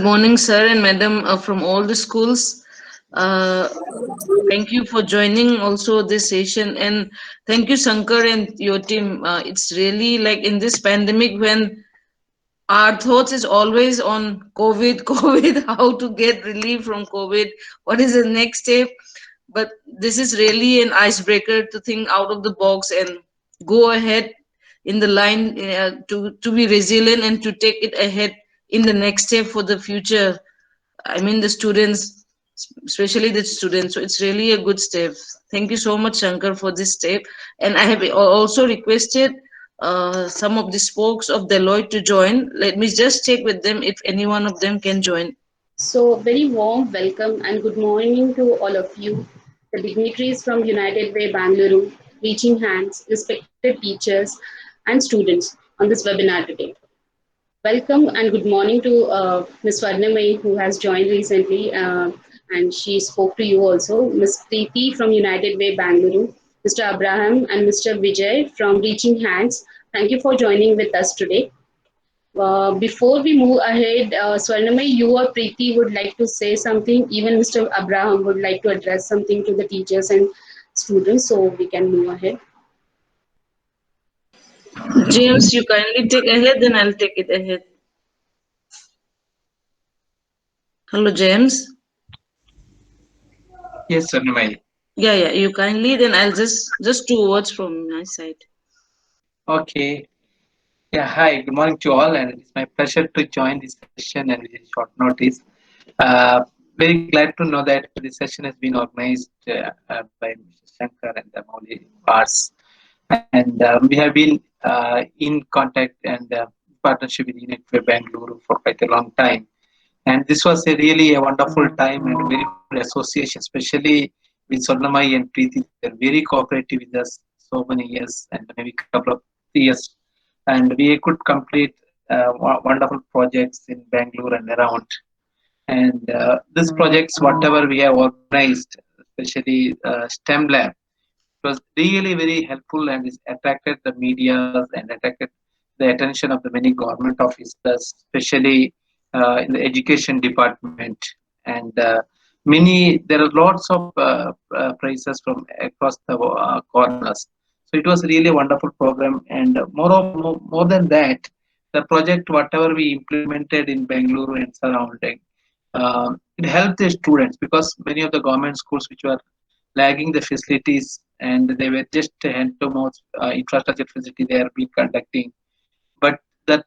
morning, sir and madam from all the schools. Uh, Thank you for joining also this session, and thank you, Shankar and your team. It's really like in this pandemic when our thoughts is always on COVID, COVID, how to get relief from COVID, what is the next step. But this is really an icebreaker to think out of the box and go ahead in the line to be resilient and to take it ahead in the next step for the future. I mean, the students, especially the students. So it's really a good step. Thank you so much, Shankar, for this step. And I have also requested some of the spokes of Deloitte to join. Let me just check with them if any one of them can join. So, very warm welcome and good morning to all of you, the dignitaries from United Way Bangalore, reaching hands, respected teachers, and students on this webinar today. Welcome and good morning to Ms. Varnamay, who has joined recently, and she spoke to you also. Ms. Preeti from United Way Bangalore, Mr. Abraham, and Mr. Vijay from Reaching Hands. Thank you for joining with us today. Before we move ahead, Swarnamay, you or Preeti would like to say something. Even Mr. Abraham would like to address something to the teachers and students, so we can move ahead. James, you kindly take ahead, then I'll take it ahead. Hello, James. Yes, Sarnamai. Yeah, you kindly, then I'll just two words from my side. Okay. Yeah, hi, good morning to all, and it's my pleasure to join this session and with short notice. Very glad to know that this session has been organized by Mr. Shankar and the Mauli Bars. And we have been in contact and partnership with Unit for Bangalore for quite a long time. And this was really a wonderful time and very good association, especially with Swarnamai and Preeti. They're very cooperative with us so many years and maybe a couple of years. And we could complete wonderful projects in Bangalore and around. And these projects, whatever we have organized, especially STEM Lab, was really very helpful and it attracted the media and attracted the attention of the many government officers, especially in the education department. And there are lots of prizes from across the corners. So it was really a wonderful program. And more than that, the project, whatever we implemented in Bangalore and surrounding, it helped the students because many of the government schools which were lagging the facilities and they were just hand to mouth infrastructure facility they are being conducting. But the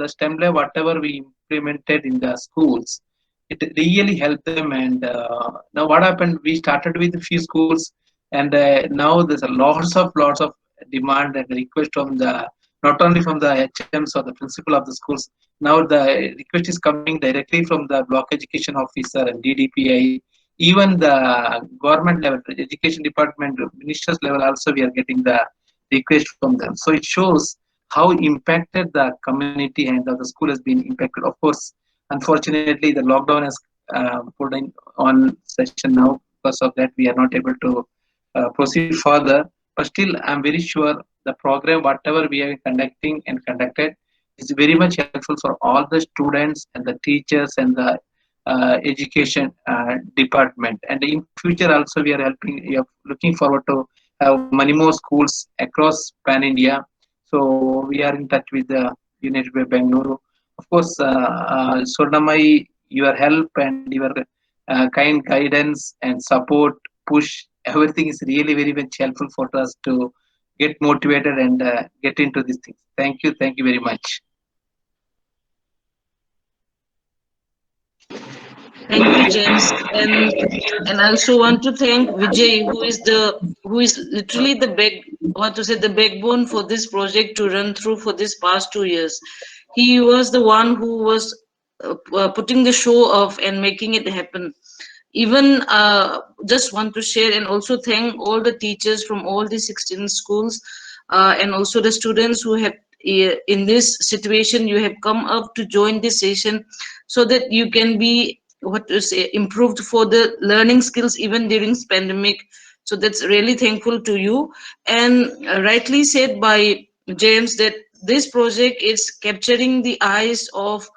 STEM lab, whatever we implemented in the schools, it really helped them. And now what happened? We started with a few schools, and now there's a lots of demand and request from the not only from the HMs or the principal of the schools. Now the request is coming directly from the block education officer and DDPI, even the government level, the education department, ministers level also we are getting the request from them. So it shows how impacted the community and the school has been impacted. Of course, unfortunately, the lockdown has put in on session now. Because of that, we are not able to proceed further. But still, I'm very sure the program, whatever we are conducting and conducted, is very much helpful for all the students and the teachers and the education department. And in future also we are looking forward to have many more schools across pan India. So we are in touch with the Unit by Bangalore. Of course, Swarnamai, your help and your kind guidance and support, push, everything is really very much helpful for us to get motivated and get into these things. Thank you very much. Thank you, James, and I also want to thank Vijay, who is literally the the backbone for this project to run through for this past 2 years. He was the one who was putting the show off and making it happen. Even just want to share and also thank all the teachers from all the 16 schools and also the students who have in this situation you have come up to join this session so that you can be what to say improved for the learning skills even during this pandemic. So that's really thankful to you. And rightly said by James that this project is capturing the eyes of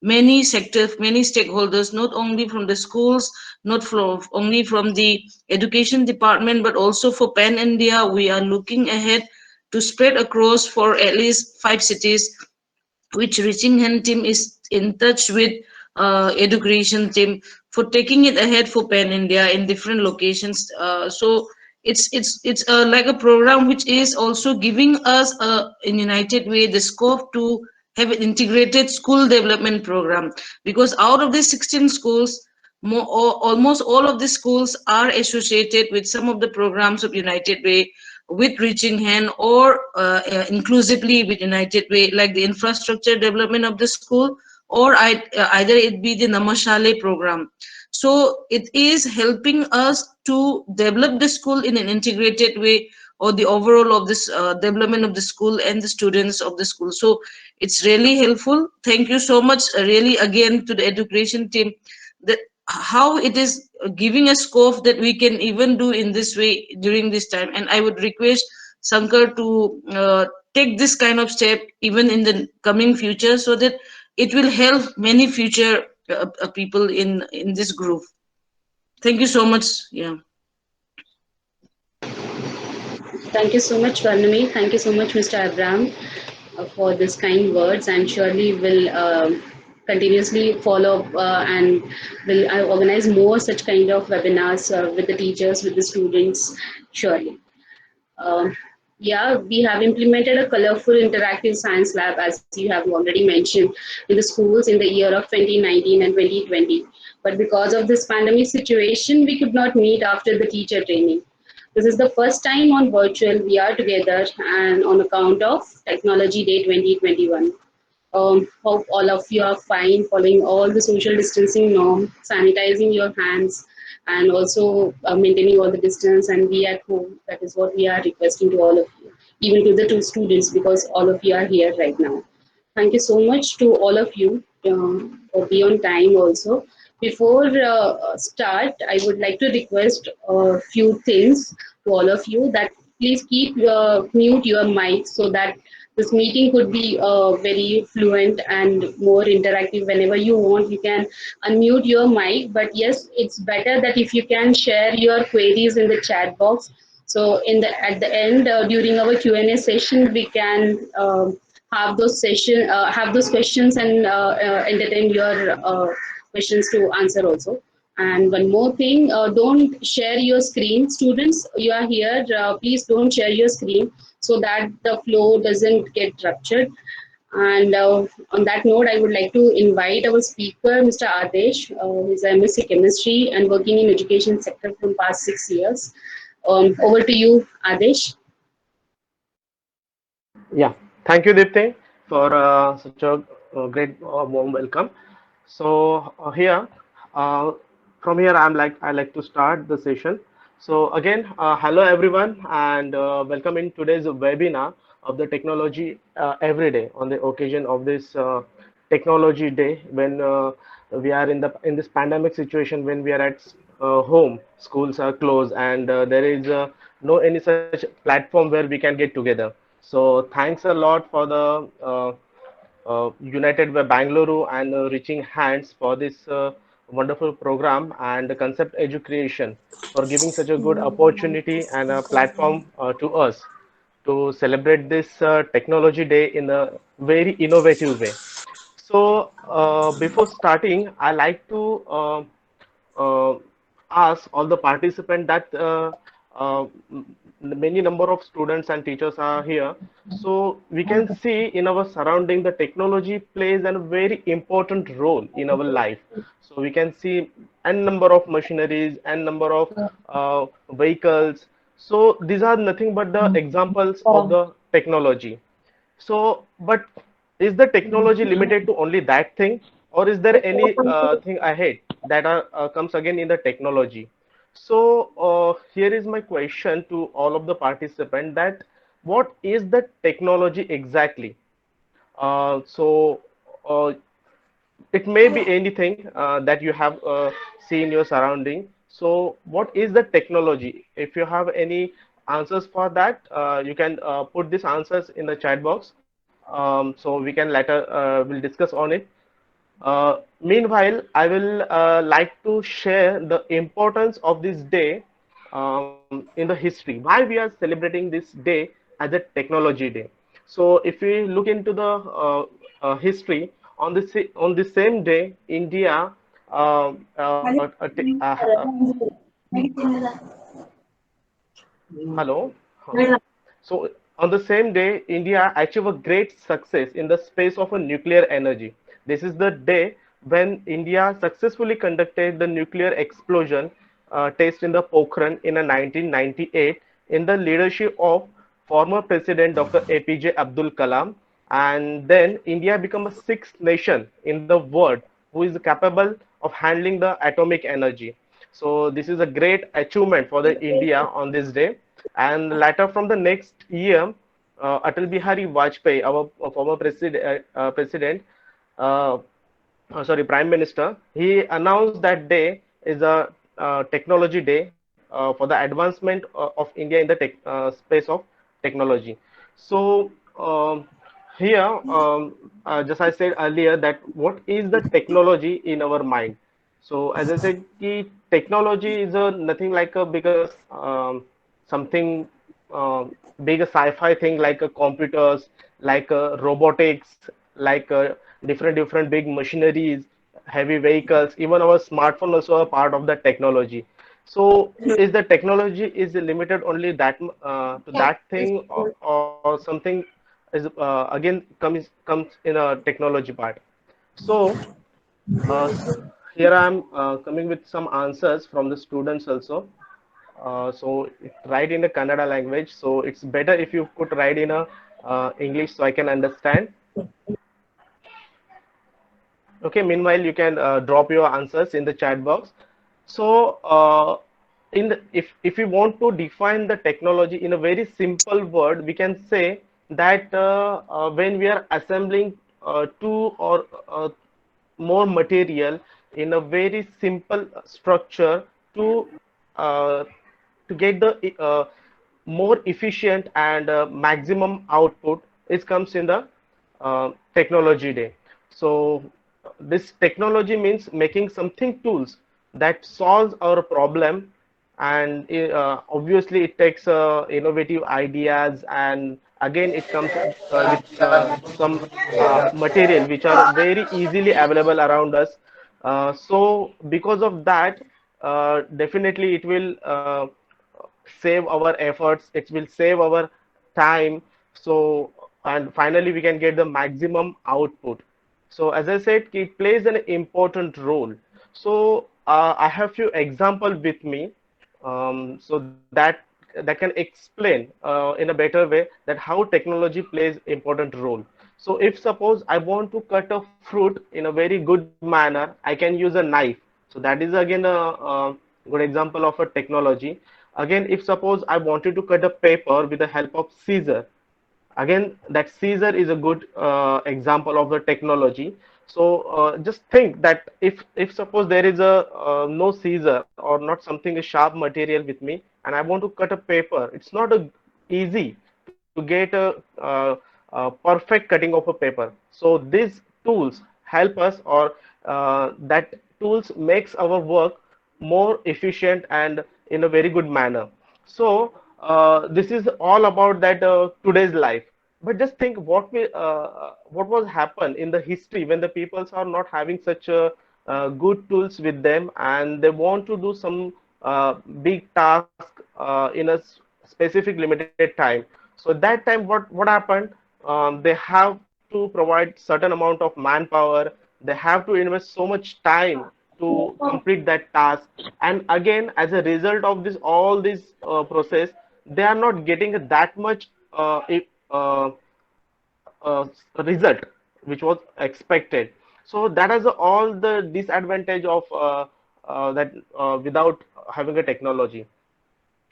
many sectors, many stakeholders, not only from the schools, not from only from the education department, but also for Pan India. We are looking ahead to spread across for at least 5 cities, which Reaching Hand team is in touch with education team for taking it ahead for Pan India in different locations. So it's like a program which is also giving us in United Way the scope to have an integrated school development program, because out of these 16 schools, almost all of the schools are associated with some of the programs of United Way, with Reaching Hand, or inclusively with United Way, like the infrastructure development of the school, or either it be the Namashale program. So it is helping us to develop the school in an integrated way, or the overall of this development of the school and the students of the school. So it's really helpful. Thank you so much, really, again, to the education team, that how it is giving a scope that we can even do in this way during this time. And I would request Sankar to take this kind of step even in the coming future, so that it will help many future people in this group. Thank you so much. Yeah. Thank you so much, Varnami. Thank you so much, Mr. Abraham, for this kind words, and surely will continuously follow up and will organize more such kind of webinars with the teachers, with the students, surely. Um, yeah, we have implemented a colorful interactive science lab, as you have already mentioned, in the schools in the year of 2019 and 2020. But because of this pandemic situation, we could not meet after the teacher training. This is the first time on virtual we are together, and on account of Technology Day 2021. Hope all of you are fine, following all the social distancing norm, sanitizing your hands, and also maintaining all the distance and be at home. That is what we are requesting to all of you, even to the two students, because all of you are here right now. Thank you so much to all of you for be on time also. Before start, I would like to request a few things to all of you, that please keep mute your mic, so that this meeting could be very fluent and more interactive. Whenever you want, you can unmute your mic. But yes, it's better that if you can share your queries in the chat box. So in the at the end, during our Q&A session, we can have those questions, and entertain your questions to answer also. And one more thing, don't share your screen. Students, you are here, please don't share your screen, so that the flow doesn't get ruptured. And on that note, I would like to invite our speaker, Mr. Adesh, who is a MSc Chemistry and working in education sector from past 6 years. Over to you, Adesh. Yeah, thank you, Dipti, for such a great warm welcome. So here, uh, from here, I like to start the session. So again, hello everyone, and welcome in today's webinar of the technology every day on the occasion of this technology day, when we are in this pandemic situation, when we are at home, schools are closed, and there is no any such platform where we can get together. So thanks a lot for the United Way Bangalore and Reaching Hands for this wonderful program, and the Concept Education for giving such a good opportunity and a platform to us to celebrate this technology day in a very innovative way. So before starting, I like to uh, ask all the participants that uh, many number of students and teachers are here. So we can see in our surrounding the technology plays a very important role in our life. So we can see n number of machineries and number of vehicles. So these are nothing but the examples of the technology. So, but is the technology limited to only that thing, or is there any thing ahead that comes again in the technology? So, here is my question to all of the participants: that what is the technology exactly? So, it may be anything that you have seen your surrounding. So, what is the technology? If you have any answers for that, you can put these answers in the chat box. So we can later will discuss on it. Meanwhile, I will like to share the importance of this day in the history. Why we are celebrating this day as a technology day. So, if we look into the history, on the same day, India. Hello. So on the same day, India achieved a great success in the space of a nuclear energy. This is the day when India successfully conducted the nuclear explosion test in the Pokhran in a 1998 in the leadership of former President Dr. APJ Abdul Kalam. And then India became a sixth nation in the world who is capable of handling the atomic energy. So this is a great achievement for the India on this day. And later from the next year, Atal Bihari Vajpayee, our former uh, sorry, Prime Minister, he announced that day is a technology day for the advancement of India in the space of technology. So here, just I said earlier that what is the technology in our mind? So as I said, technology is a nothing like a bigger something big a sci-fi thing like a computers, like a robotics, like a different big machineries, heavy vehicles. Even our smartphone also a part of the technology. So is the technology is limited only that to that thing, or something is again comes in a technology part. So uh, here I am coming with some answers from the students also. So write in the Kannada language. So it's better if you could write in a English so I can understand. Okay. Meanwhile, you can drop your answers in the chat box. So if we want to define the technology in a very simple word, we can say that when we are assembling two or more material in a very simple structure to uh, to get the more efficient and maximum output, it comes in the technology day. So this technology means making something tools that solves our problem, and obviously it takes innovative ideas, and again it comes with some material which are very easily available around us. So because of that, definitely it will save our efforts, it will save our time. So and finally we can get the maximum output. So as I said, it plays an important role. So I have few example with me, so that can explain in a better way that how technology plays important role. So if suppose I want to cut a fruit in a very good manner, I can use a knife. So that is again a good example of a technology. Again, if suppose I wanted to cut a paper with the help of scissor, again that scissor is a good example of the technology. So just think that if suppose there is a no scissor or not something a sharp material with me, and I want to cut a paper, it's not a easy to get a perfect cutting of a paper. So these tools help us, or that tools makes our work more efficient and in a very good manner. So this is all about that today's life. But just think what was happen in the history when the peoples are not having such good tools with them, and they want to do some big task in a specific limited time. So that time what happened, they have to provide certain amount of manpower, they have to invest so much time to complete that task. And again, as a result of this all this process, they are not getting that much uh, result which was expected. So that is all the disadvantage of that without having a technology.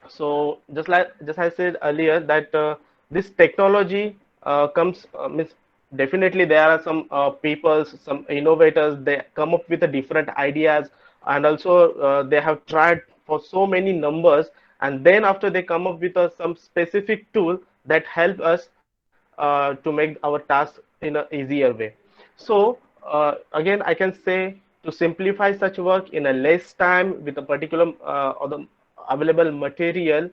So just I said earlier that this technology comes means definitely there are some people, some innovators, they come up with the different ideas, and also they have tried for so many numbers, and then after they come up with some specific tool that help us to make our task in a easier way. So again, I can say to simplify such work in a less time with a particular or the available material,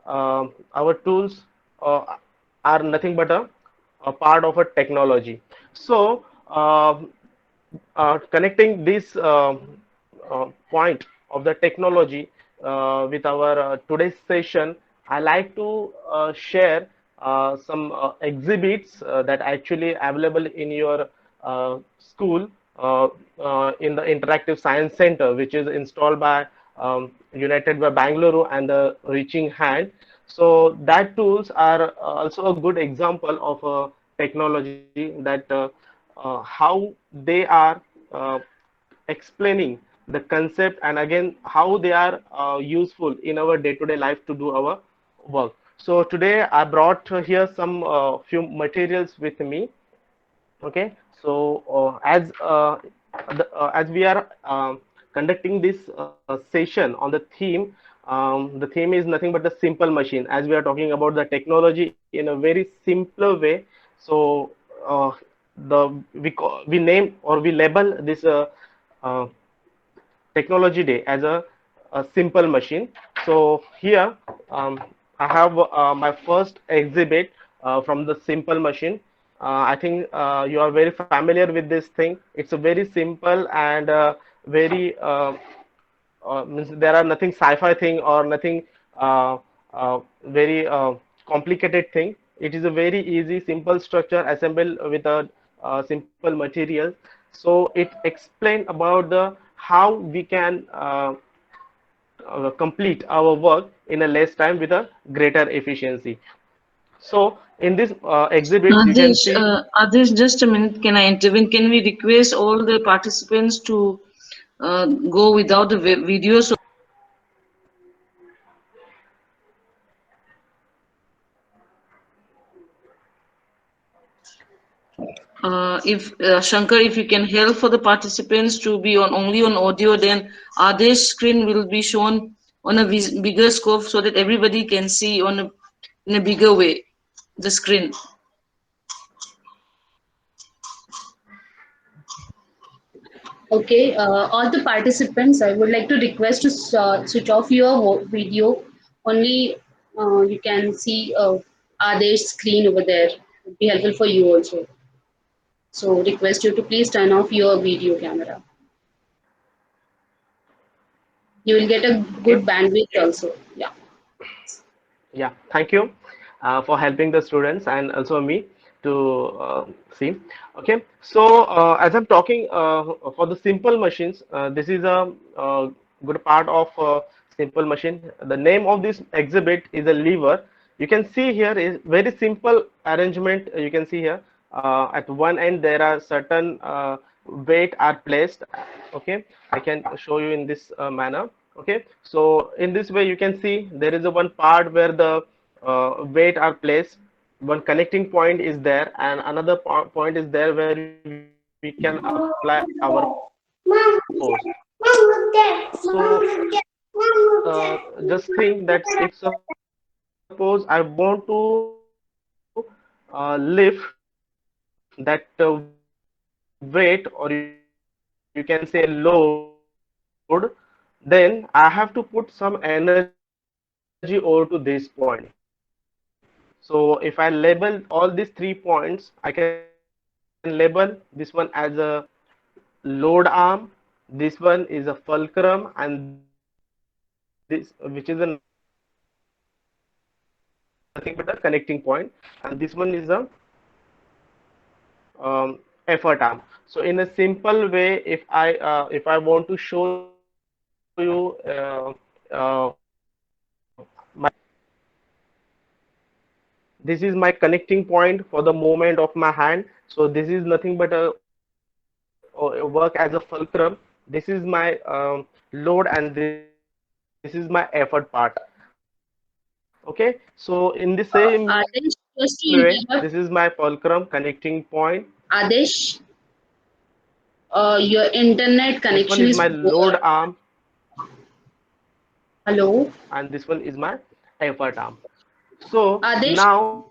our tools are nothing but a part of a technology. So, connecting this point of the technology with our today's session, I like to share some exhibits that actually available in your school in the Interactive Science Center, which is installed by United by Bangalore and the Reaching Hand. So that tools are also a good example of a technology that how they are uh, explaining the concept, and again how they are useful in our day-to-day life to do our work. So today I brought here some few materials with me. Okay, so as we are conducting this session on the theme, the theme is nothing but the simple machine, as we are talking about the technology in a very simpler way. So uh, we name or we label this uh, technology day as a simple machine. So here I have my first exhibit from the simple machine. I think you are very familiar with this thing. It's a very simple and very means there are nothing sci-fi thing or nothing very complicated thing. It is a very easy, simple structure assembled with a simple material. So it explain about the how we can complete our work in a less time with a greater efficiency. So in this exhibits, you can see. Adesh, just a minute. Can I intervene? Can we request all the participants to go without the video? So, if Shankar, if you can help for the participants to be on only on audio, then Adesh screen will be shown on a bigger scope so that everybody can see on in a bigger way the screen. Okay, all the participants, I would like to request to switch off your video. Only you can see Adesh screen over there. Would be helpful for you also. So request you to please turn off your video camera. You will get a good Okay. bandwidth also. Yeah. Yeah, thank you for helping the students and also me to see. Okay, so as I'm talking for the simple machines, this is a good part of simple machine. The name of this exhibit is a lever. You can see here is very simple arrangement. You can see here at one end there are certain weight are placed. Okay, I can show you in this manner. Okay, so in this way you can see there is a one part where the weight are placed. One connecting point is there, and another point is there where we can apply our force. So just think that if suppose I want to lift that weight, or you can say load, then I have to put some energy over to this point. So if I label all these 3 points, I can label this one as a load arm, this one is a fulcrum, and this one is a nothing but a connecting point, and this one is a effort arm. So in a simple way, if I want to show you this is my connecting point for the movement of my hand. So this is nothing but a work as a fulcrum. This is my load, and this is my effort part. Okay, so in the same way, this is Adesh, my just to fulcrum interrupt, connecting point. Adesh, your This internet one is my connection is load poor. arm, Hello, and this one is my effort arm. So Adesh. now,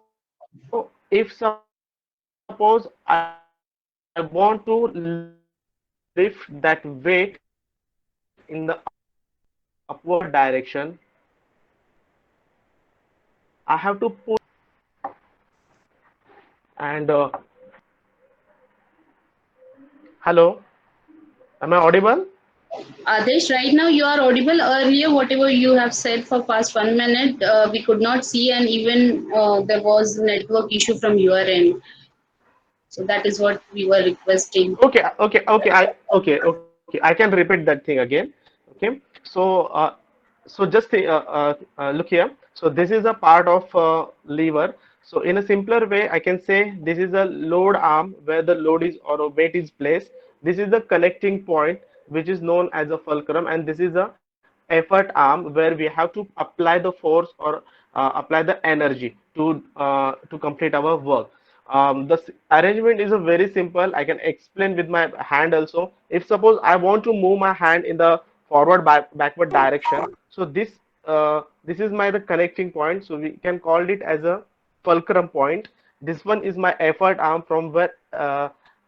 if suppose I want to want to lift that weight in the upward direction, I have to push and hello, am I audible? Adesh, right now you are audible. Earlier, whatever you have said for past 1 minute, we could not see, and even there was network issue from your end. So that is what we were requesting. Okay. I can repeat that thing again. Okay. So just look here. So this is a part of lever. So in a simpler way, I can say this is a load arm where the load is or a weight is placed. This is the connecting point, which is known as a fulcrum, and this is a effort arm where we have to apply the force or apply the energy to complete our work. The arrangement is a very simple. I can explain with my hand also. If suppose I want to move my hand in the backward direction, so this is my the connecting point. So we can call it as a fulcrum point. This one is my effort arm from where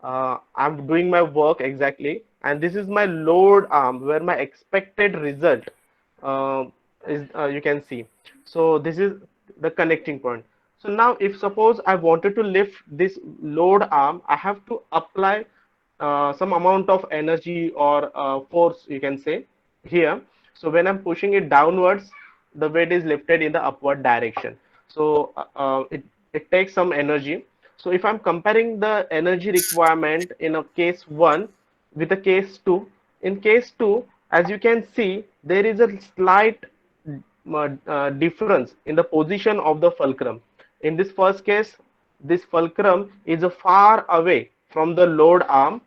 I'm doing my work exactly, and this is my load arm where my expected result uh, is you can see. So this is the connecting point. So now if suppose I wanted to lift this load arm, I have to apply some amount of energy or force you can say here. So when I'm pushing it downwards, the weight is lifted in the upward direction. So it takes some energy. So if I'm comparing the energy requirement in a case 1 with a case 2, in case 2, as you can see, there is a slight difference in the position of the fulcrum. In this first case, this fulcrum is far away from the load arm.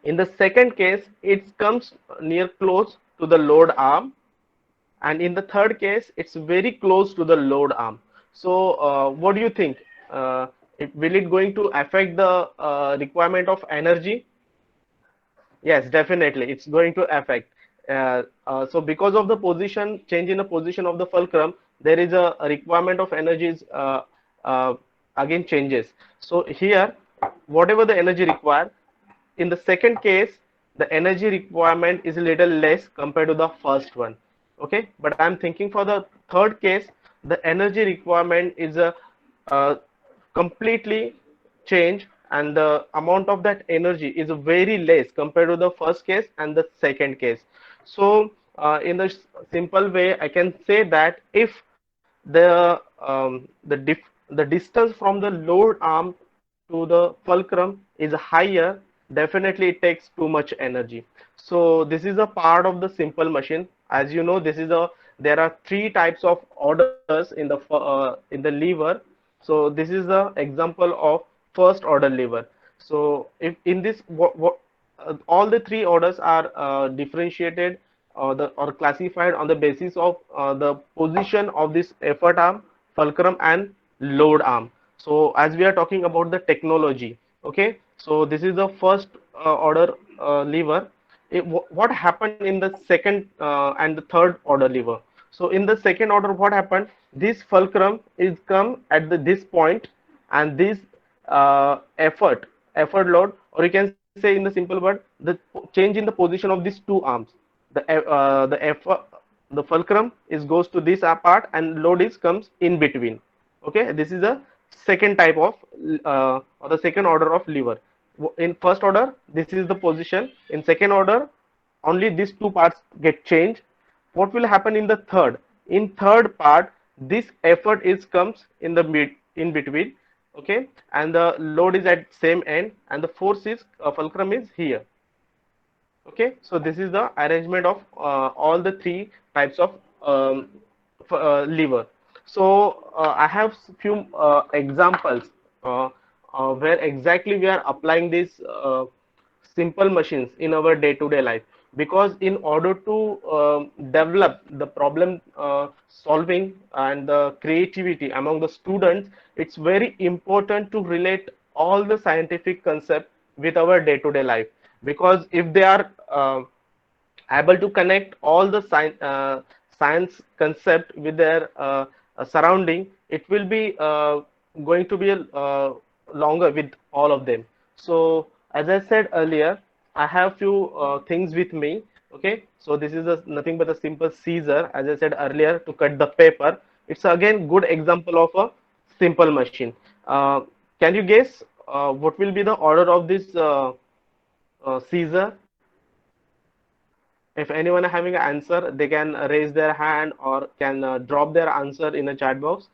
In the second case, it comes near close to the load arm, and in the third case, it's very close to the load arm. So, what do you think? Will it going to affect the requirement of energy? Yes, definitely, it's going to affect. So because of the position, change in the position of the fulcrum, there is a requirement of energies uh, again changes. So here, whatever the energy required, in the second case, the energy requirement is a little less compared to the first one. Okay, but I'm thinking for the third case, the energy requirement is a completely change, and the amount of that energy is very less compared to the first case and the second case. So in the simple way I can say that if the distance from the load arm to the fulcrum is higher, definitely it takes too much energy. So this is a part of the simple machine. As you know, there are three types of orders in the lever. So this is the example of first order lever. So if in this all the three orders are differentiated or classified on the basis of the position of this effort arm, fulcrum, and load arm. So as we are talking about the technology, okay, so this is the first order lever. What happened in the second and the third order lever? So in the second order, what happened? This fulcrum is come at this point, and this effort load, or you can say in the simple word, the change in the position of these two arms. The effort, the fulcrum is goes to this part, and load is comes in between. Okay, this is a second type of or the second order of lever. In first order, this is the position. In second order, only these two parts get changed. What will happen in the third? In third part, this effort is comes in the mid in between. Okay, and the load is at same end, and the force is fulcrum is here. Okay, so this is the arrangement of all the three types of lever. So I have few examples where exactly we are applying these simple machines in our day-to-day life, because in order to develop the problem solving and the creativity among the students, it's very important to relate all the scientific concept with our day-to-day life, because if they are able to connect all the science concept with their surrounding, it will be going to be longer with all of them. So as I said earlier, I have few things with me. Okay, so this is nothing but a simple scissor, as I said earlier, to cut the paper. It's again good example of a simple machine. Can you guess what will be the order of this scissor? If anyone having an answer, they can raise their hand or can drop their answer in a chat box.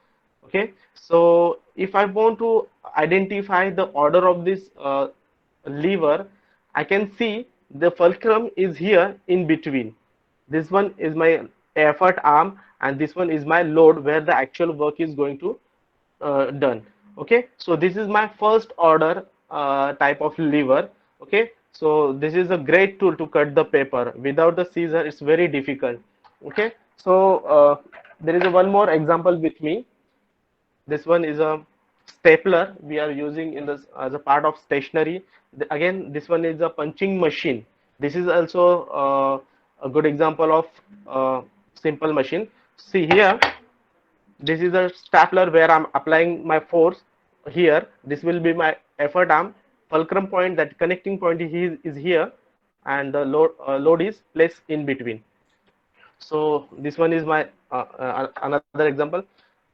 Okay, so if I want to identify the order of this lever, I can see the fulcrum is here in between. This one is my effort arm and this one is my load where the actual work is going to done. Okay, so this is my first order type of lever. Okay, so this is a great tool to cut the paper. Without the scissor it's very difficult. Okay, so there is a one more example with me. This one is a stapler we are using in this as a part of stationery. Again, this one is a punching machine. This is also a good example of simple machine. See here, this is a stapler where I'm applying my force here. This will be my effort arm. Fulcrum point, that connecting point is here, and the load is placed in between. So this one is my another example.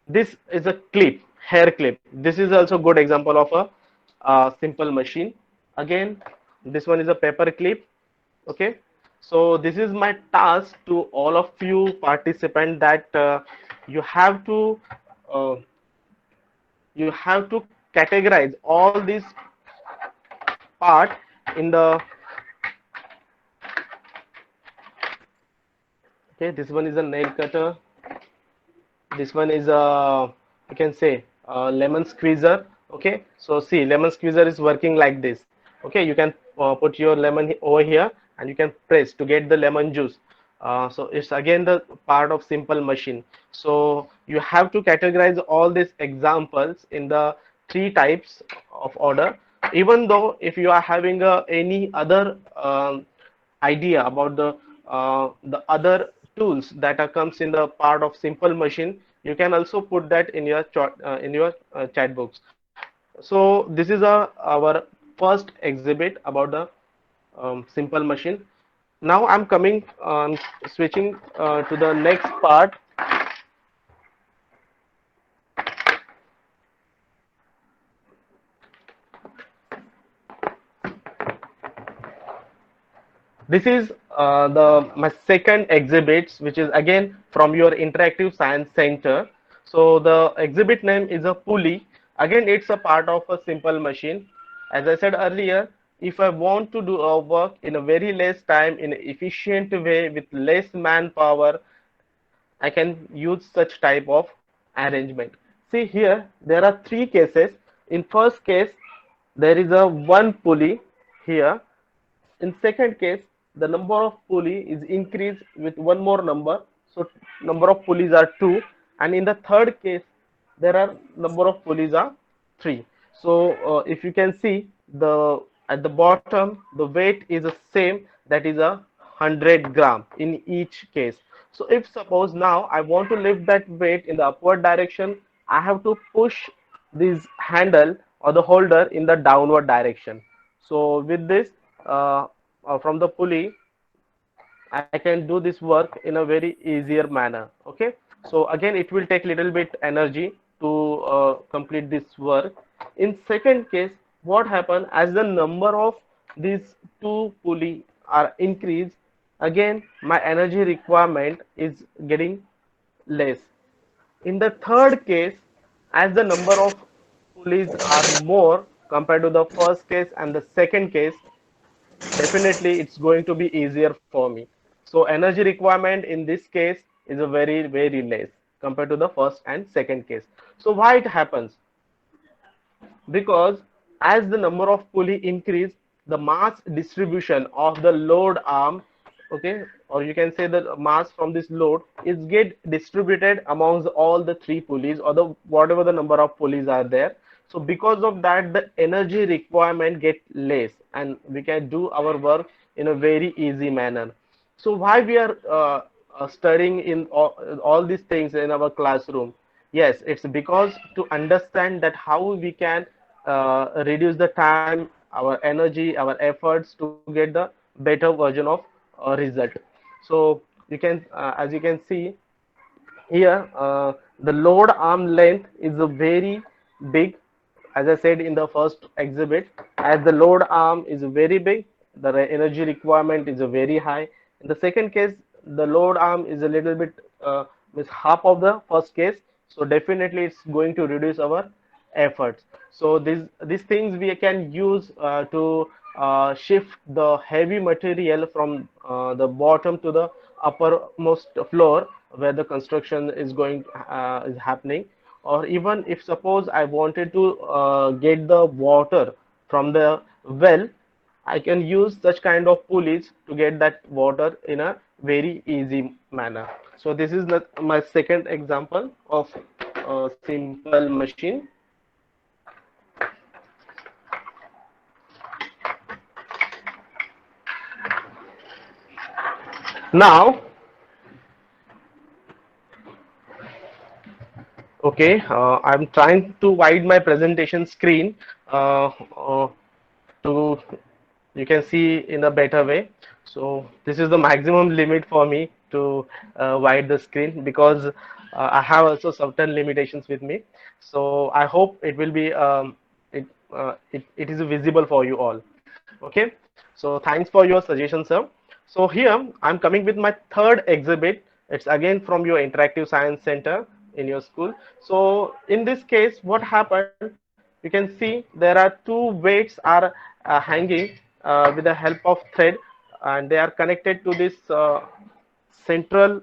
This is a clip, hair clip. This is also good example of a simple machine. Again, this one is a paper clip. Okay, so this is my task to all of you participants, that you have to uh, you have to categorize all these part in the. Okay, this one is a nail cutter. This one is a, you can say, a lemon squeezer. Okay, so see, lemon squeezer is working like this. Okay, you can put your lemon over here and you can press to get the lemon juice. So it's again the part of simple machine. So you have to categorize all these examples in the three types of order. Even though if you are having any other idea about the other tools that are comes in the part of simple machine, you can also put that in your chat books. So this is our first exhibit about the simple machine. Now I'm coming switching to the next part. This is the my second exhibit, which is again from your interactive science center. So the exhibit name is a pulley. Again, it's a part of a simple machine. As I said earlier, if I want to do a work in a very less time, in an efficient way with less manpower, I can use such type of arrangement. See here, there are three cases. In first case, there is a one pulley here. In second case, the number of pulley is increased with one more number. So number of pulleys are two. And in the third case, there are number of pulleys are three. So if you can see the at the bottom, the weight is the same. That is 100 gram in each case. So if suppose now I want to lift that weight in the upward direction, I have to push this handle or the holder in the downward direction. So with this, from the pulley, I can do this work in a very easier manner. Okay, so again it will take little bit energy to complete this work. In second case, what happen, as the number of these two pulley are increased, again my energy requirement is getting less. In the third case, as the number of pulleys are more compared to the first case and the second case, definitely it's going to be easier for me. So energy requirement in this case is a very less compared to the first and second case. So why it happens? Because as the number of pulley increase, the mass distribution of the load arm, okay, or you can say the mass from this load is get distributed amongst all the three pulleys or the whatever the number of pulleys are there. So because of that, the energy requirement get less and we can do our work in a very easy manner. So why we are studying in all these things in our classroom? Yes, it's because to understand that how we can reduce the time our energy, our efforts to get the better version of result. So you can, as you can see here, the load arm length is a very big, as I said in the first exhibit, as the load arm is very big, the energy requirement is very high. In the second case, the load arm is a little bit is half of the first case, so definitely it's going to reduce our efforts. So these things we can use to shift the heavy material from the bottom to the uppermost floor where the construction is going is happening. Or even if suppose I wanted to get the water from the well, I can use such kind of pulleys to get that water in a very easy manner. So this is my second example of a simple machine. Now, okay, I'm trying to widen my presentation screen to you can see in a better way. So this is the maximum limit for me to wide the screen, because I have also certain limitations with me. So I hope it will be it is visible for you all. Okay, so thanks for your suggestion, sir. So here I'm coming with my third exhibit. It's again from your interactive science center in your school. So in this case, what happened, you can see there are two weights are hanging with the help of thread, and they are connected to this central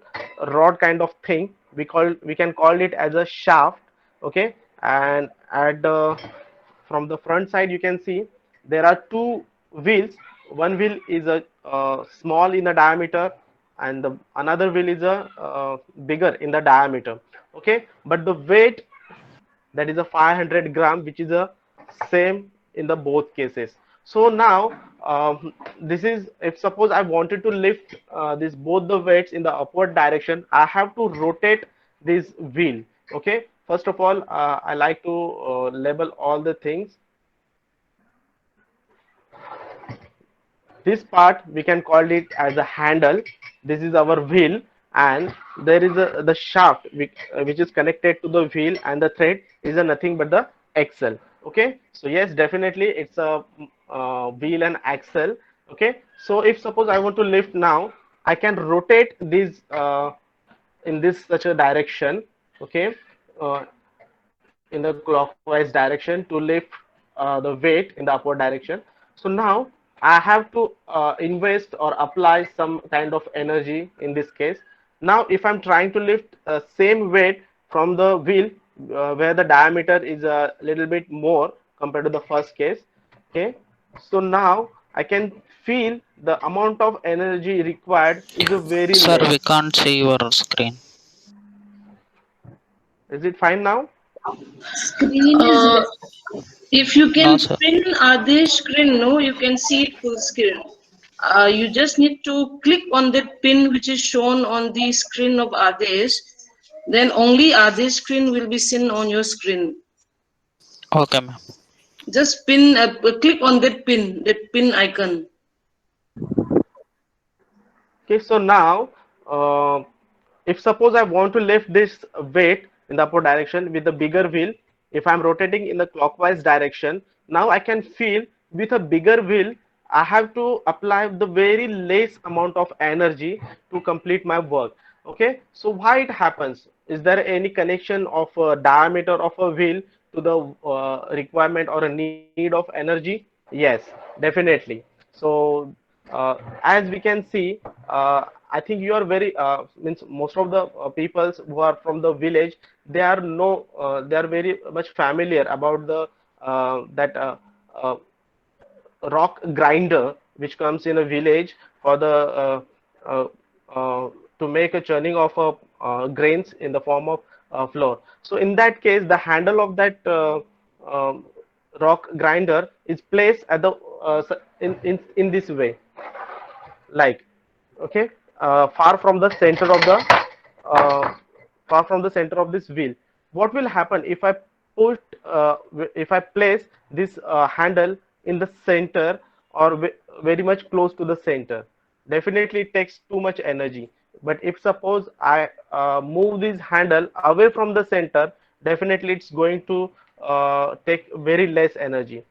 rod kind of thing. We can call it as a shaft. Okay, and at the from the front side you can see there are two wheels. One wheel is a small in the diameter, and the another wheel is a bigger in the diameter. Okay, but the weight, that is a 500 gram, which is a same in the both cases. So now this is, if suppose I wanted to lift this both the weights in the upward direction, I have to rotate this wheel. Okay, first of all I like to label all the things. This part we can call it as a handle. This is our wheel, and there is the shaft which is connected to the wheel, and the thread is a nothing but the axle. Okay, so yes, definitely it's a wheel and axle. Okay, so if suppose I want to lift now, I can rotate this in this such a direction. Okay, uh, in the clockwise direction to lift the weight in the upward direction. So now I have to invest or apply some kind of energy in this case. Now if I'm trying to lift same weight from the wheel where the diameter is a little bit more compared to the first case. Okay, so now I can feel the amount of energy required is a very Sir, less. we can't see your screen. Is it fine now? Screen is Uh, if you No, can sir. pin Adesh screen, no, you can see it full screen. You just need to click on that pin which is shown on the screen of Adesh. Then only Adesh screen will be seen on your screen. Okay, ma'am. Just click on that pin icon. Okay, so now if suppose I want to lift this weight in the upward direction with the bigger wheel, if I'm rotating in the clockwise direction, now I can feel with a bigger wheel, I have to apply the very less amount of energy to complete my work. Okay, so why it happens? Is there any connection of a diameter of a wheel to the requirement or a need of energy? Yes, definitely. So as we can see, I think you are very means most of the peoples who are from the village, they are very much familiar about the that uh, rock grinder which comes in a village for the uh, to make a churning of grains in the form of flour. So in that case, the handle of that um, rock grinder is placed at the in this way, like, okay, far from the center of the uh, far from the center of this wheel. What will happen if I put if I place this handle in the center or very much close to the center. Definitely it takes too much energy. But if suppose I move this handle away from the center, definitely it's going to take very less energy.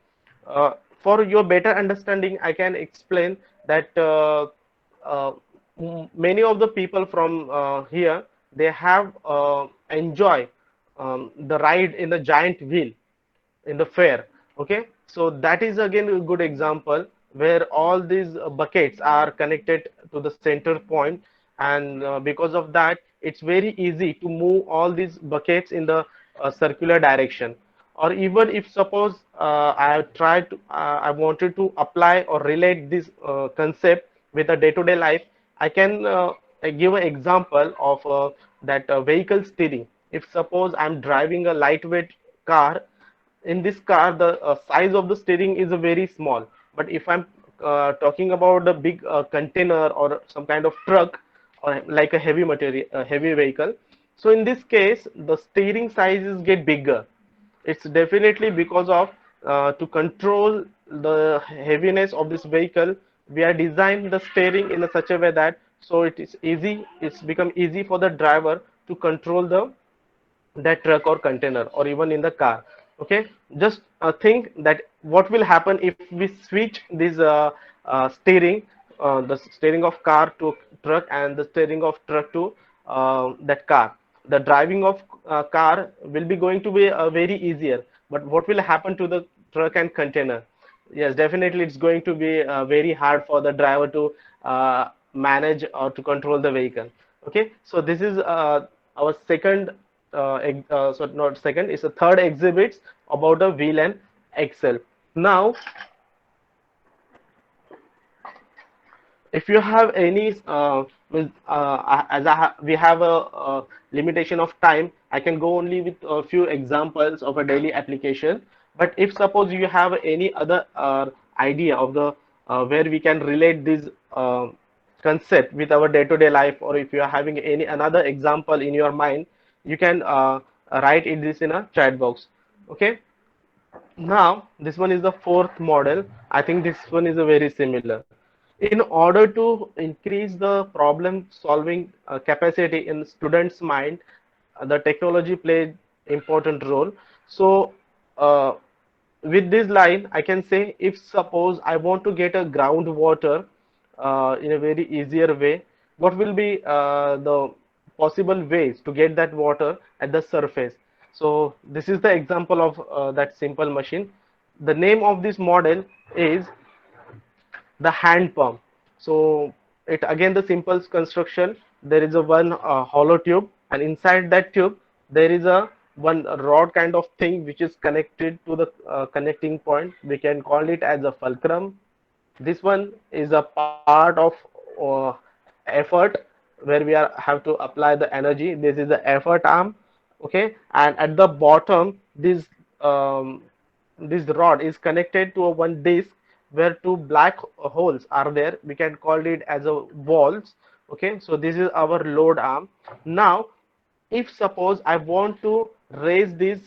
Uh, for your better understanding, I can explain that uh, many of the people from here, they have enjoy the ride in the giant wheel in the fair. Okay, so that is again a good example where all these buckets are connected to the center point, and because of that it's very easy to move all these buckets in the circular direction. Or even if suppose I wanted to apply or relate this concept with a day-to-day life, I can give an example of that vehicle steering. If suppose I'm driving a lightweight car, in this car the size of the steering is very small. But if I'm talking about a big container or some kind of truck or like a heavy material heavy vehicle, so in this case the steering sizes get bigger. It's definitely because of to control the heaviness of this vehicle, we are designed the steering in a such a way that so it is easy, it's become easy for the driver to control the that truck or container or even in the car. Okay, just think that what will happen if we switch this steering, the steering of car to truck and the steering of truck to that car. The driving of car will be going to be very easier, but what will happen to the truck and container? Yes, definitely it's going to be very hard for the driver to manage or to control the vehicle. Okay, so this is our second so not second, it's a third exhibit about the wheel and axle. Now if you have any we have a limitation of time, I can go only with a few examples of a daily application. But if suppose you have any other idea of the where we can relate this concept with our day-to-day life, or if you are having any another example in your mind, you can write it this in a chat box. Okay, now this one is the fourth model. I think this one is a very similar. In order to increase the problem solving capacity in students' mind, the technology played important role. So with this line, I can say if suppose I want to get a groundwater in a very easier way, what will be the possible ways to get that water at the surface? So this is the example of that simple machine. The name of this model is the hand pump. So it again the simple construction. There is a one hollow tube, and inside that tube there is a one rod kind of thing which is connected to the connecting point. We can call it as a fulcrum. This one is a part of uh, effort where we are have to apply the energy. This is the effort arm. Okay, and at the bottom um, this rod is connected to a one disc where two black holes are there. We can call it as a valves. Okay, so this is our load arm. Now if suppose I want to raise this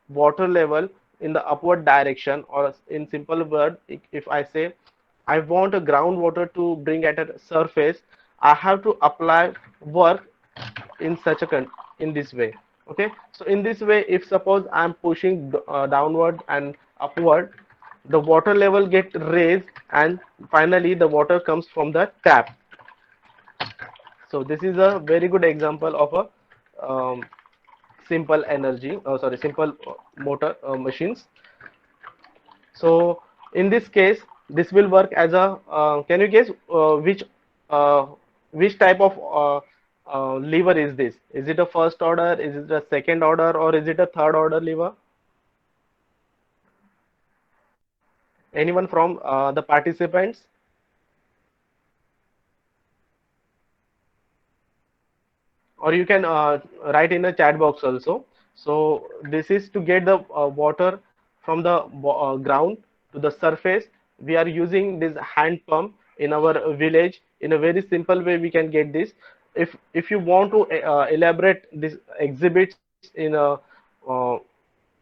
water level in the upward direction, or in simple word, if I say I want a groundwater to bring at a surface, I have to apply work in such a in this way. Okay, so in this way, if suppose I'm pushing downward and upward, the water level get raised, and finally the water comes from the tap. So this is a very good example of a simple energy, sorry, simple motor machines. So in this case, this will work as a. Can you guess uh, which type of lever is this? Is it a first order? Is it a second order? Or is it a third order lever? Anyone from the participants? Or you can write in the chat box also. So this is to get the water from the ground to the surface. We are using this hand pump in our village. In a very simple way we can get this. If you want to elaborate this exhibits uh,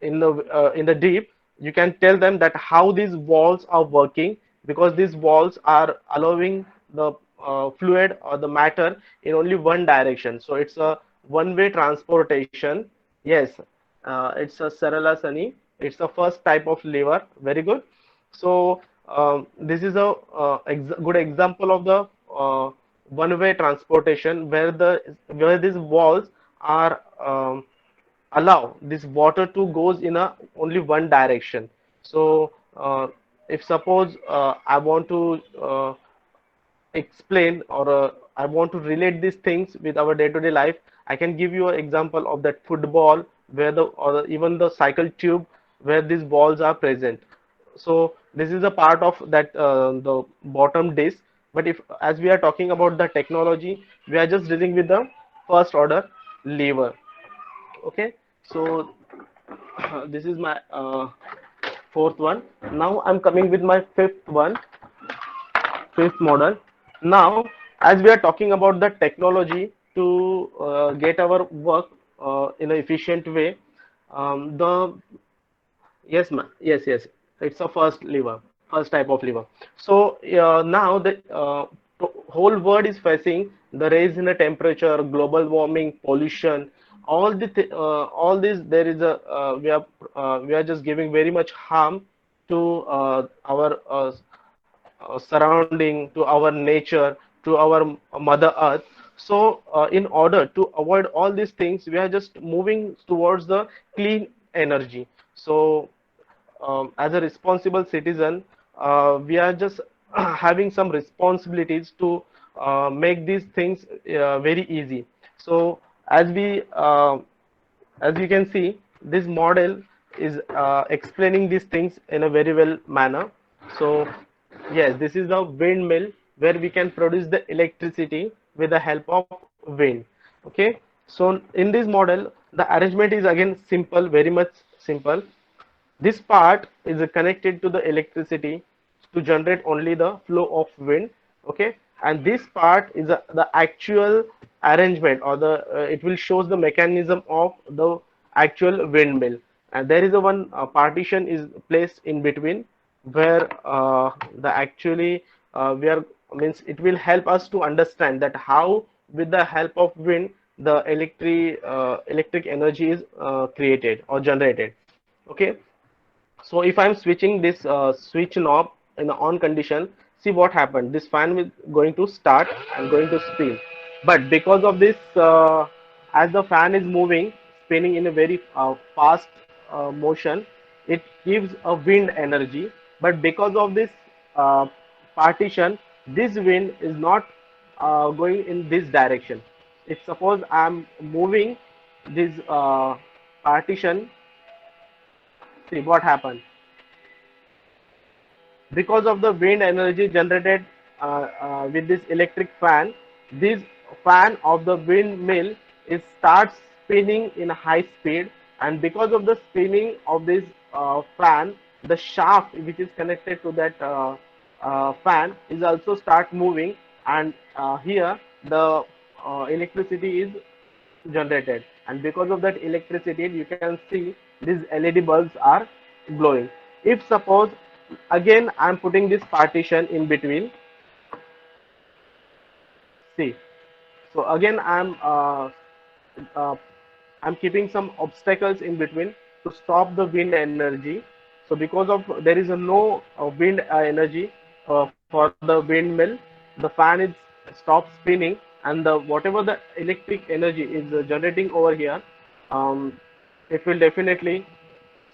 in the deep, you can tell them that how these valves are working, because these valves are allowing the fluid or the matter in only one direction. So it's a one-way transportation. Yes, it's a Sarala Sani. It's the first type of lever. Very good. So this is a good example of the one-way transportation where these walls are allow this water to goes in a only one direction. So if suppose I want to explain, or I want to relate these things with our day-to-day life, I can give you an example of that football where even the cycle tube where these balls are present. So this is a part of that the bottom disc. But if as we are talking about the technology, we are just dealing with the first order lever. Okay, so this is my fourth one. Now I'm coming with my fifth model. Now, as we are talking about the technology to get our work in an efficient way, the yes, ma'am. Yes, yes. It's a first lever, first type of lever. So now the whole world is facing the rise in the temperature, global warming, pollution. All this there is a we are just giving very much harm to our surrounding, to our nature, to our mother earth. So in order to avoid all these things, we are just moving towards the clean energy. So as a responsible citizen, we are just having some responsibilities to make these things very easy. So as we as you can see, this model is explaining these things in a very well manner. So yes, this is the windmill where we can produce the electricity with the help of wind. Okay, so in this model, the arrangement is again simple, very much simple. This part is connected to the electricity to generate only the flow of wind. Okay, and this part is the actual arrangement, or the it will shows the mechanism of the actual windmill. And there is a one partition is placed in between where the actually we are means it will help us to understand that how with the help of wind the electric energy is created or generated. Okay, so if I'm switching this switch knob in the on condition, see what happened. This fan is going to start and going to spin. But because of this, as the fan is moving, spinning in a very fast motion, it gives a wind energy. But because of this uh, partition, this wind is not going in this direction. If suppose I'm moving this partition, see what happened. Because of the wind energy generated with this electric fan, this fan of the windmill is starts spinning in high speed, and because of the spinning of this fan, the shaft which is connected to that fan is also start moving, and here the electricity is generated, and because of that electricity you can see these LED bulbs are glowing. If suppose again I'm putting this partition in between, see, so again uh, I'm keeping some obstacles in between to stop the wind energy. So because of there is a no wind energy for the windmill, the fan is stopped spinning, and the whatever the electric energy is generating over here, um, it will definitely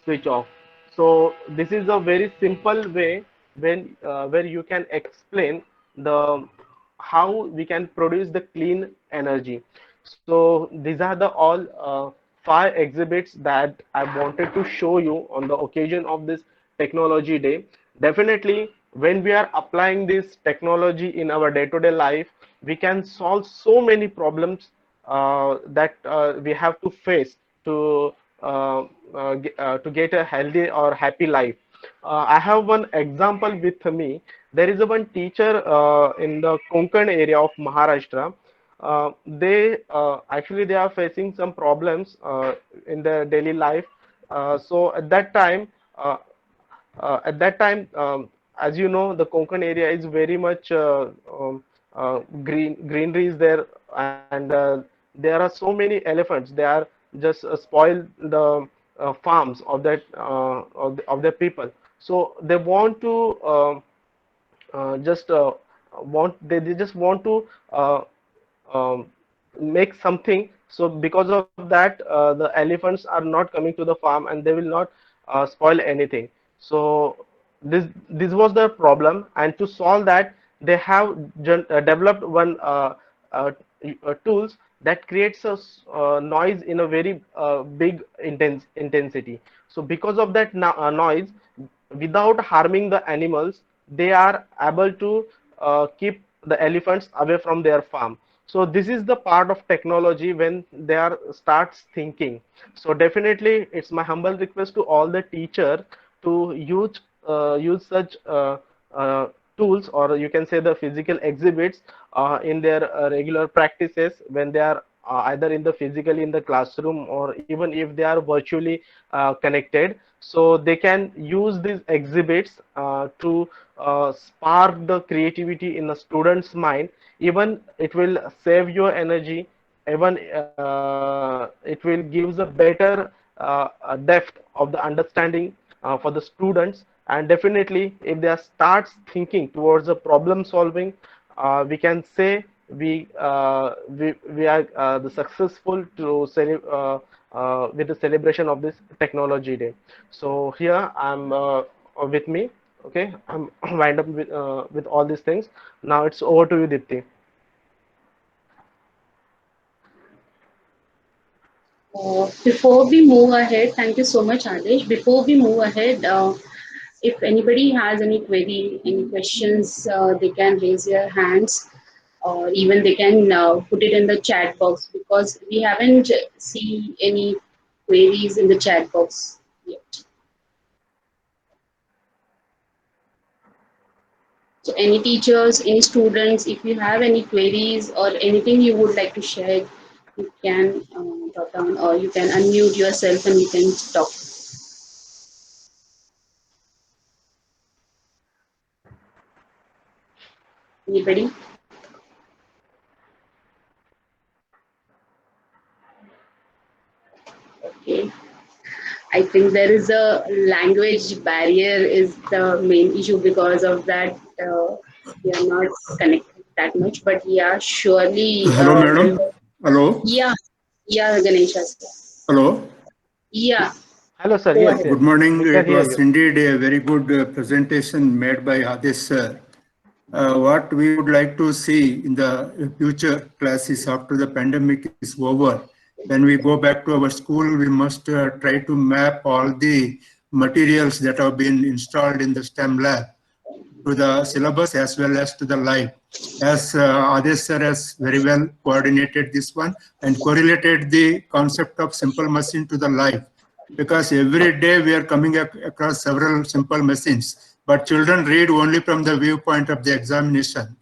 switch off. So this is a very simple way when where you can explain the how we can produce the clean energy. So these are the all 5 exhibits that I wanted to show you on the occasion of this technology day. Definitely, when we are applying this technology in our day-to-day life, we can solve so many problems that we have to face to to get a healthy or happy life. I have one example with me. There is a one teacher in the Konkan area of Maharashtra. They actually they are facing some problems in their daily life. So at that time, at that time, as you know, the Konkan area is very much greenery is there, and there are so many elephants. They are just spoil the farms of that of the people. So they want to just they just want to um, make something. So because of that, the elephants are not coming to the farm, and they will not spoil anything. So this was the problem, and to solve that, they have developed one tools that creates a noise in a very big intensity. So because of that noise, without harming the animals, they are able to keep the elephants away from their farm. So this is the part of technology when they are starts thinking. So definitely it's my humble request to all the teachers to use such uh, tools, or you can say the physical exhibits in their regular practices when they are either in the physically in the classroom, or even if they are virtually connected. So they can use these exhibits to spark the creativity in the student's mind. Even it will save your energy. Even it will gives a better depth of the understanding for the students. And definitely, if they starts thinking towards the problem solving, we can say we are the successful to with the celebration of this technology day. So here I'm with me. Okay, I'm wind up with all these things. Now it's over to you, Dipti. Before we move ahead, thank you so much, Adesh. Before we move ahead, if anybody has any query, any questions, they can raise their hands, or even they can put it in the chat box, because we haven't seen any queries in the chat box yet. So any teachers, any students, if you have any queries or anything you would like to share, you can jot down, or you can unmute yourself and you can talk. Anybody? Okay. I think there is a language barrier is the main issue. Because of that, we are not connected that much. But yeah, surely. Hello, madam. Hello. Yeah, yeah, Ganesha. Hello. Yeah, Hello, sir. go Yes, ahead. yes, Good morning. we can It hear was you. indeed a very good presentation made by Hadish sir. What we would like to see in the future classes after the pandemic is over, when we go back to our school, we must try to map all the materials that have been installed in the STEM lab to the syllabus as well as to the live. As Adesh sir has very well coordinated this one and correlated the concept of simple machine to the live. Because every day we are coming across several simple machines, but children read only from the viewpoint of the examination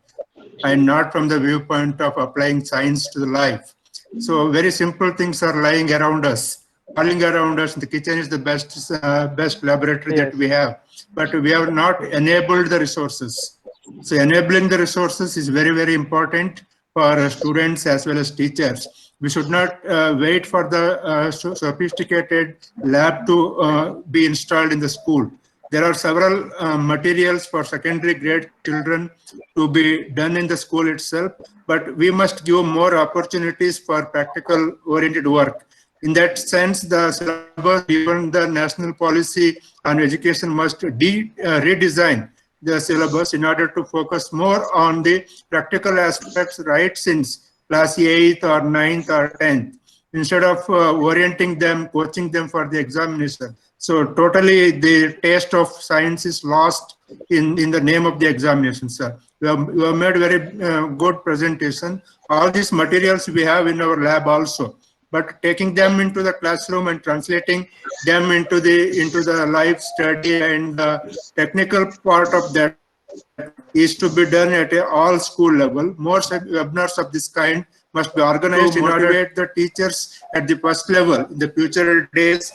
and not from the viewpoint of applying science to the life. So very simple things are lying around us, falling around us. The kitchen is the best laboratory that Yes, we have, but we have not enabled the resources. So enabling the resources is very, very important for students as well as teachers. We should not wait for the sophisticated lab to be installed in the school. There are several materials for secondary grade children to be done in the school itself, but we must give more opportunities for practical oriented work. In that sense, the syllabus, even the national policy on education must redesign the syllabus in order to focus more on the practical aspects right since class 8th or 9th or 10th, instead of orienting them, coaching them for the examination. So totally the taste of science is lost in the name of the examination, sir. You have made very good presentation. All these materials we have in our lab also, but taking them into the classroom and translating them into the live study and the technical part of that is to be done at all school level. More webinars of this kind must be organized in order to motivate the teachers at the first level in the future days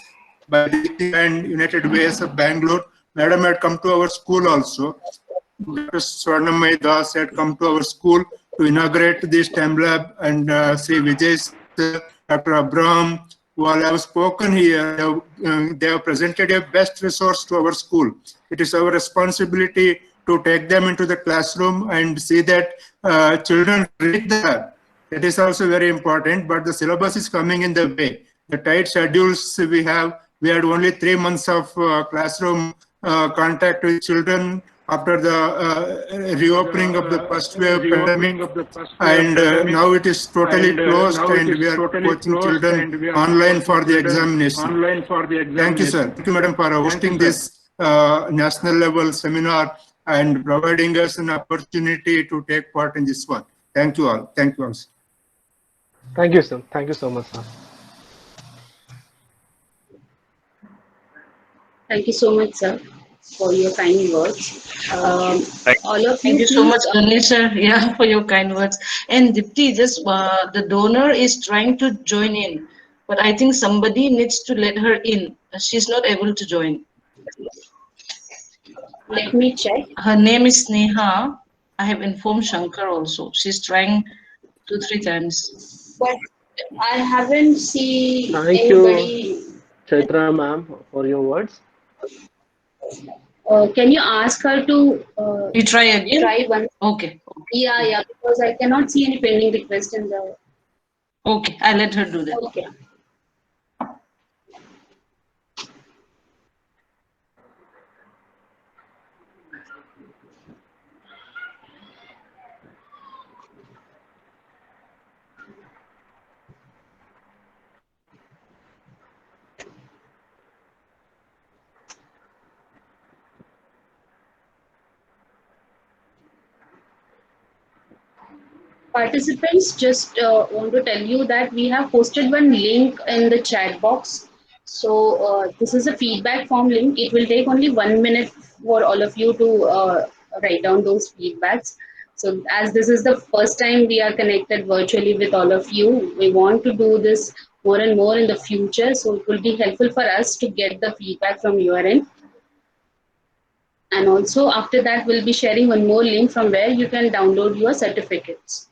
by the and United Ways of Bangalore Madam had come to our school also. Dr. Swarnamay Das had come to our school to inaugurate this STEM lab, and Sri Vijay, sir, Dr. Abraham, who all have spoken here, they have presented a best resource to our school. It is our responsibility to take them into the classroom and see that children read the lab. That is also very important, but the syllabus is coming in the way. The tight schedules we have, we had only 3 months of classroom contact with children after the reopening of the first wave pandemic, and now it is totally closed, and we are coaching children online for the examination. Thank you, sir. Thank you, madam, for hosting this national level seminar and providing us an opportunity to take part in this one. Thank you all. Thank you all. Thank you, sir. Thank you so much, sir. Thank you so much, sir, for your kind words. All of you, Thank you so please, much, Ganesh, sir, yeah, for your kind words. And Dipti, just the donor is trying to join in, but I think somebody needs to let her in. She's not able to join. let me check. Her name is Sneha. I have informed Shankar also. She's trying 2-3 times. But I haven't seen Thank anybody. you, Chaitra ma'am, for your words. Can you ask her to You try again? try one? Okay. Yeah, because I cannot see any pending request in the. Okay, I'll let her do that. Okay. Participants, just want to tell you that we have posted one link in the chat box. So this is a feedback form link. It will take only 1 minute for all of you to write down those feedbacks. So as this is the first time we are connected virtually with all of you, we want to do this more and more in the future. So it will be helpful for us to get the feedback from your end. And also after that, we'll be sharing one more link from where you can download your certificates.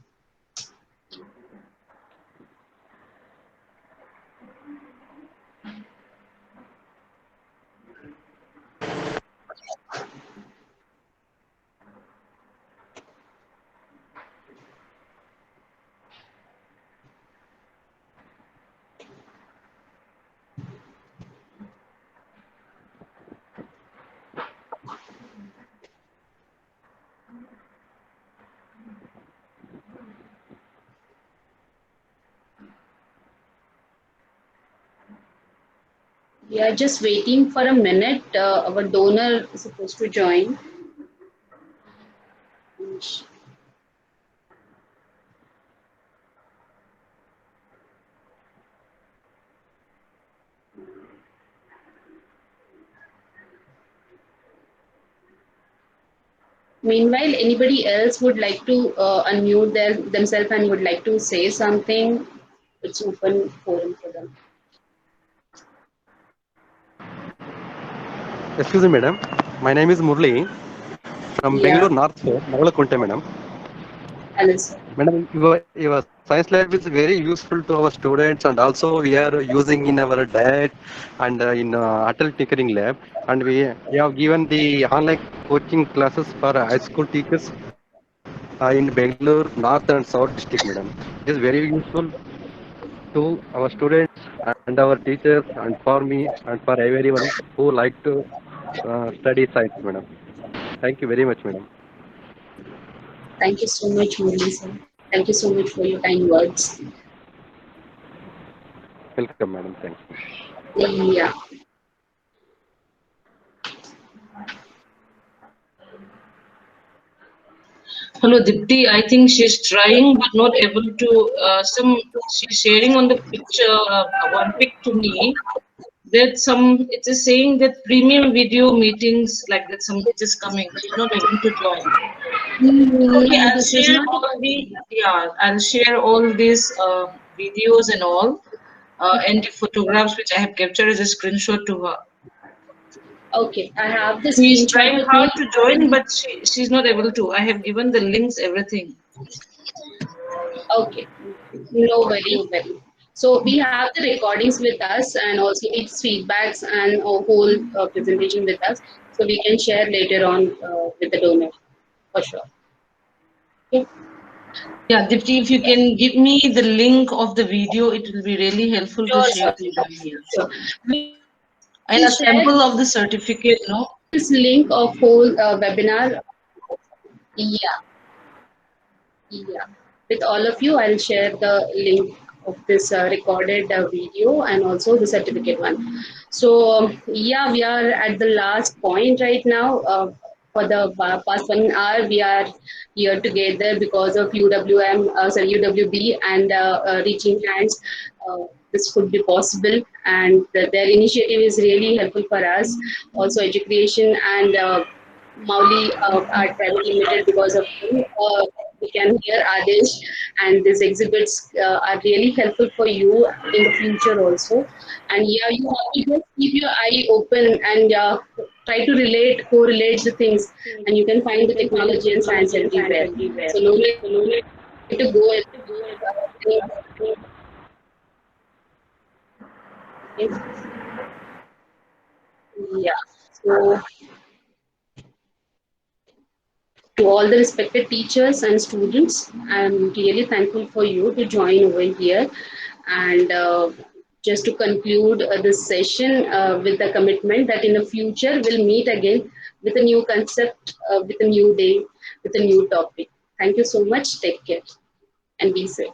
We are just waiting for a minute. Our donor is supposed to join. Meanwhile, anybody else would like to unmute themselves and would like to say something? It's open forum for them. Excuse me, madam. My name is Murli from Bangalore North, Nagalakunte, madam. Hello, sir. Madam, your science lab is very useful to our students, and also we are using in our diet and in Atal Tinkering Lab. And we have given the online coaching classes for high school teachers in Bangalore North and South district, madam. It is very useful to our students and our teachers and for me and for everyone who like to study science, madam. Thank you very much, madam. Thank you so much, Murli, sir. Thank you so much for your kind words. Welcome, madam. Thank you. Yeah. Hello, Dipti. I think she's trying but not able to. She's sharing on the picture one pic to me. That it is saying that premium video meetings like that. Something is coming. She's not able to join. Okay, I'll share all these videos and all, and the photographs which I have captured as a screenshot to her. Okay, I have the She's screenshot trying with me. hard to join, but she's not able to. I have given the links, everything. Okay, no worry. So we have the recordings with us and also its feedbacks and a whole presentation with us. So we can share later on with the donor for sure. Okay. Yeah, Dipti, if you can give me the link of the video, it will be really helpful to Sure, share sure, to sure, them here. sure. We And will a share sample of the certificate, no? this link of whole webinar. Yeah, yeah. With all of you, I'll share the link of this recorded video and also the certificate one. So yeah, we are at the last point right now. For the past 1 hour, we are here together because of UWM, sorry, UWB and Reaching Hands. This could be possible, and their initiative is really helpful for us. Also, education and Mauli Art Private Limited because of him. We can hear Adesh, and these exhibits are really helpful for you in the future also. And yeah, you have to just keep your eye open and try to correlate the things, and you can find the technology and science everywhere. So no need to go. Yeah. So to all the respected teachers and students, I'm really thankful for you to join over here. And just to conclude this session with the commitment that in the future we'll meet again with a new concept, with a new day, with a new topic. Thank you so much. Take care and be safe.